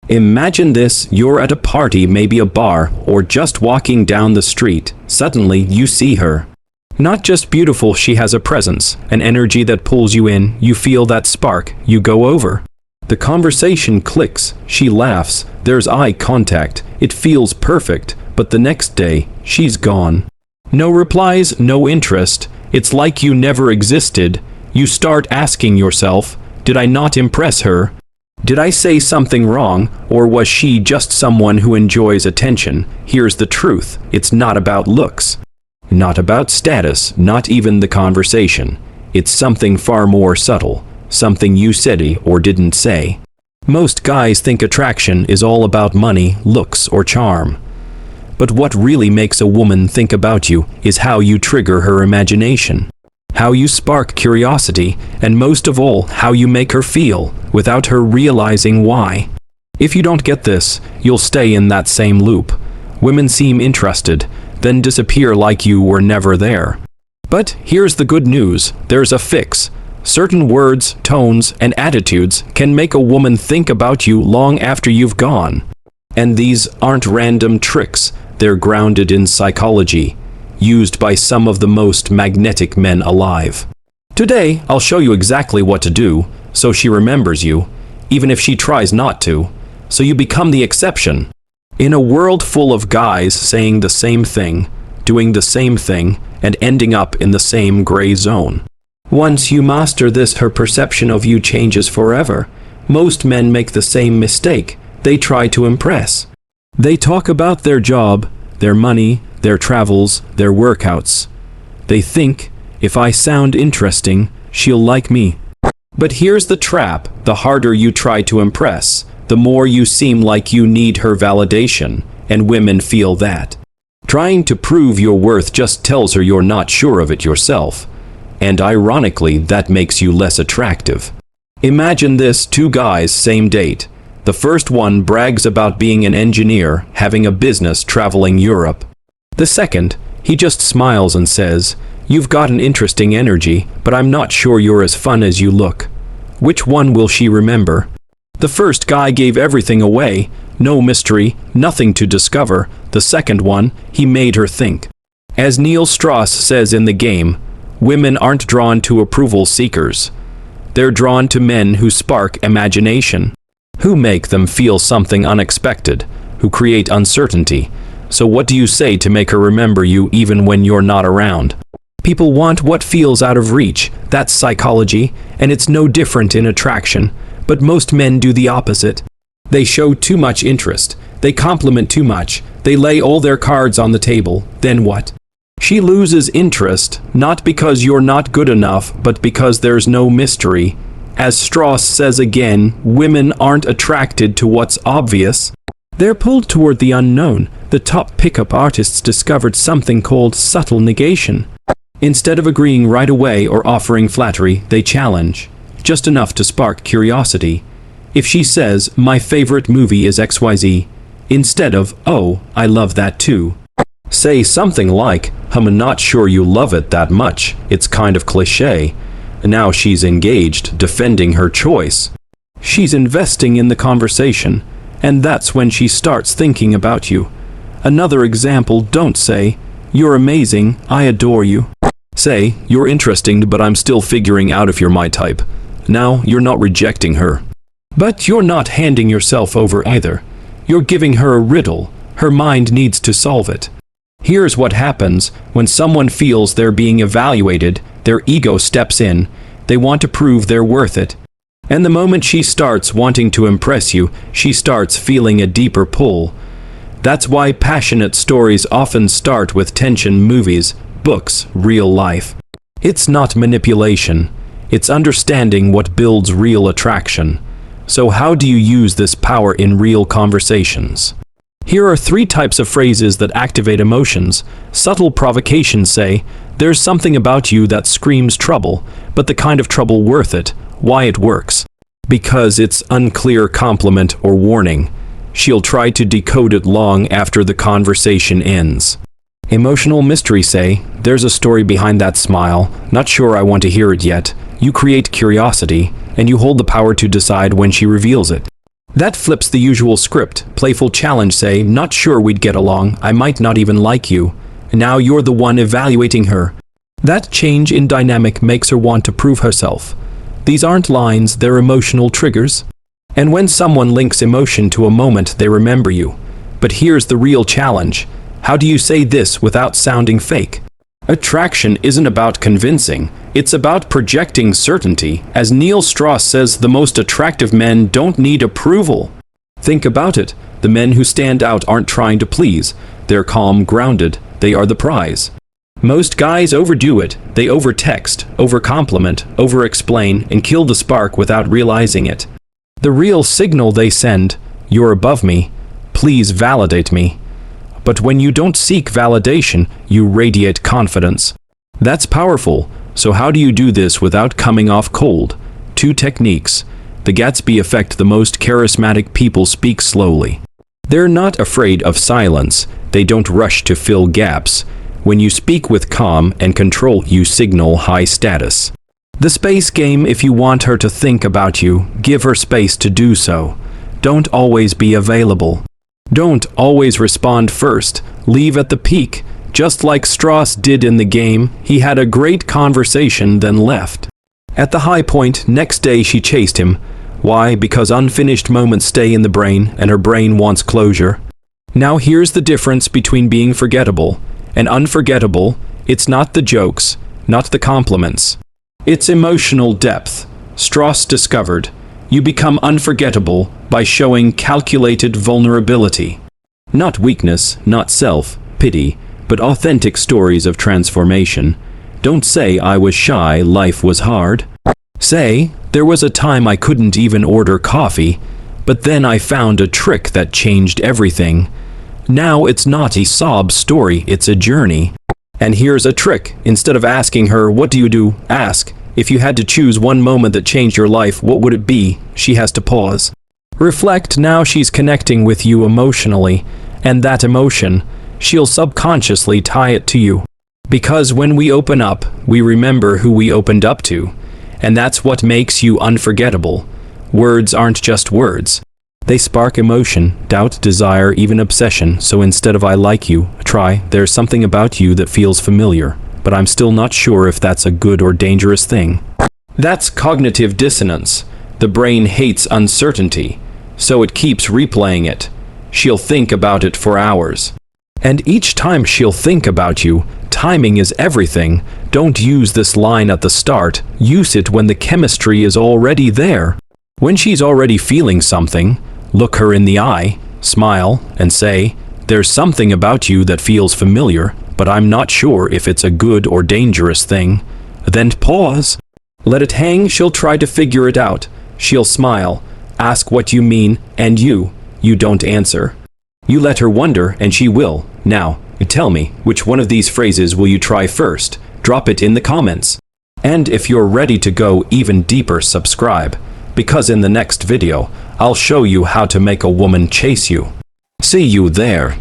Imagine this, you're at a party, maybe a bar, or just walking down the street. Suddenly, you see her. Not just beautiful, she has a presence, an energy that pulls you in, you feel that spark, you go over. The conversation clicks, she laughs, there's eye contact, it feels perfect, but the next day, she's gone. No replies, no interest, it's like you never existed. You start asking yourself, did I not impress her? Did I say something wrong, or was she just someone who enjoys attention? Here's the truth, it's not about looks. Not about status, not even the conversation. It's something far more subtle, something you said or didn't say. Most guys think attraction is all about money, looks, or charm. But what really makes a woman think about you is how you trigger her imagination. How you spark curiosity, and most of all, how you make her feel, without her realizing why. If you don't get this, you'll stay in that same loop. Women seem interested, then disappear like you were never there. But here's the good news, there's a fix. Certain words, tones, and attitudes can make a woman think about you long after you've gone. And these aren't random tricks, they're grounded in psychology, used by some of the most magnetic men alive. Today, I'll show you exactly what to do, so she remembers you, even if she tries not to, so you become the exception. In a world full of guys saying the same thing, doing the same thing, and ending up in the same gray zone. Once you master this, her perception of you changes forever. Most men make the same mistake. They try to impress. They talk about their job, their money, their travels, their workouts. They think, if I sound interesting, she'll like me. But here's the trap, the harder you try to impress, the more you seem like you need her validation, and women feel that. Trying to prove your worth just tells her you're not sure of it yourself. And ironically, that makes you less attractive. Imagine this, two guys, same date. The first one brags about being an engineer, having a business, traveling Europe. The second, he just smiles and says, "You've got an interesting energy, but I'm not sure you're as fun as you look." Which one will she remember? The first guy gave everything away, no mystery, nothing to discover. The second one, he made her think. As Neil Strauss says in The Game, women aren't drawn to approval seekers. They're drawn to men who spark imagination, who make them feel something unexpected, who create uncertainty. So what do you say to make her remember you even when you're not around? People want what feels out of reach. That's psychology, and it's no different in attraction. But most men do the opposite. They show too much interest. They compliment too much. They lay all their cards on the table. Then what? She loses interest, not because you're not good enough, but because there's no mystery. As Strauss says again, women aren't attracted to what's obvious. They're pulled toward the unknown. The top pickup artists discovered something called subtle negation. Instead of agreeing right away or offering flattery, they challenge. Just enough to spark curiosity. If she says, "My favorite movie is XYZ," instead of, "Oh, I love that too," say something like, "I'm not sure you love it that much. It's kind of cliché." Now she's engaged, defending her choice. She's investing in the conversation, and that's when she starts thinking about you. Another example, don't say, "You're amazing, I adore you." Say, "You're interesting, but I'm still figuring out if you're my type." Now, you're not rejecting her. But you're not handing yourself over either. You're giving her a riddle. Her mind needs to solve it. Here's what happens when someone feels they're being evaluated, their ego steps in. They want to prove they're worth it. And the moment she starts wanting to impress you, she starts feeling a deeper pull. That's why passionate stories often start with tension, movies, books, real life. It's not manipulation. It's understanding what builds real attraction. So how do you use this power in real conversations? Here are 3 types of phrases that activate emotions. Subtle provocations say, "There's something about you that screams trouble, but the kind of trouble worth it." Why it works? Because it's unclear compliment or warning. She'll try to decode it long after the conversation ends. Emotional mystery say, "There's a story behind that smile. Not sure I want to hear it yet." You create curiosity, and you hold the power to decide when she reveals it. That flips the usual script. Playful challenge, say, not sure we'd get along, I might not even like you. Now you're the one evaluating her. That change in dynamic makes her want to prove herself. These aren't lines, they're emotional triggers. And when someone links emotion to a moment, they remember you. But here's the real challenge. How do you say this without sounding fake? Attraction isn't about convincing, it's about projecting certainty. As Neil Strauss says, the most attractive men don't need approval. Think about it. The men who stand out aren't trying to please. They're calm, grounded. They are the prize. Most guys overdo it. They over-text, over-compliment, over-explain, and kill the spark without realizing it. The real signal they send, you're above me, please validate me. But when you don't seek validation, you radiate confidence. That's powerful. So how do you do this without coming off cold? 2 techniques. The Gatsby effect. The most charismatic people speak slowly. They're not afraid of silence. They don't rush to fill gaps. When you speak with calm and control, you signal high status. The space game. If you want her to think about you, give her space to do so. Don't always be available. Don't always respond first. Leave at the peak. Just like Strauss did in the game, he had a great conversation then left. At the high point, next day she chased him. Why? Because unfinished moments stay in the brain, and her brain wants closure. Now here's the difference between being forgettable and unforgettable. It's not the jokes, not the compliments. It's emotional depth. Strauss discovered, you become unforgettable by showing calculated vulnerability. Not weakness, not self-pity, but authentic stories of transformation. Don't say I was shy, life was hard. Say, there was a time I couldn't even order coffee, but then I found a trick that changed everything. Now it's not a sob story, it's a journey. And here's a trick. Instead of asking her, what do you do? Ask, if you had to choose one moment that changed your life, what would it be? She has to pause. Reflect. Now she's connecting with you emotionally, and that emotion, she'll subconsciously tie it to you. Because when we open up, we remember who we opened up to, and that's what makes you unforgettable. Words aren't just words. They spark emotion, doubt, desire, even obsession. So instead of I like you, try, there's something about you that feels familiar, but I'm still not sure if that's a good or dangerous thing. That's cognitive dissonance. The brain hates uncertainty, so it keeps replaying it. She'll think about it for hours. And each time she'll think about you, timing is everything. Don't use this line at the start. Use it when the chemistry is already there. When she's already feeling something, look her in the eye, smile, and say, there's something about you that feels familiar, but I'm not sure if it's a good or dangerous thing. Then pause. Let it hang. She'll try to figure it out. She'll smile, ask what you mean, and you don't answer. You let her wonder, and she will. Now, tell me, which one of these phrases will you try first? Drop it in the comments. And if you're ready to go even deeper, subscribe, because in the next video, I'll show you how to make a woman chase you. See you there.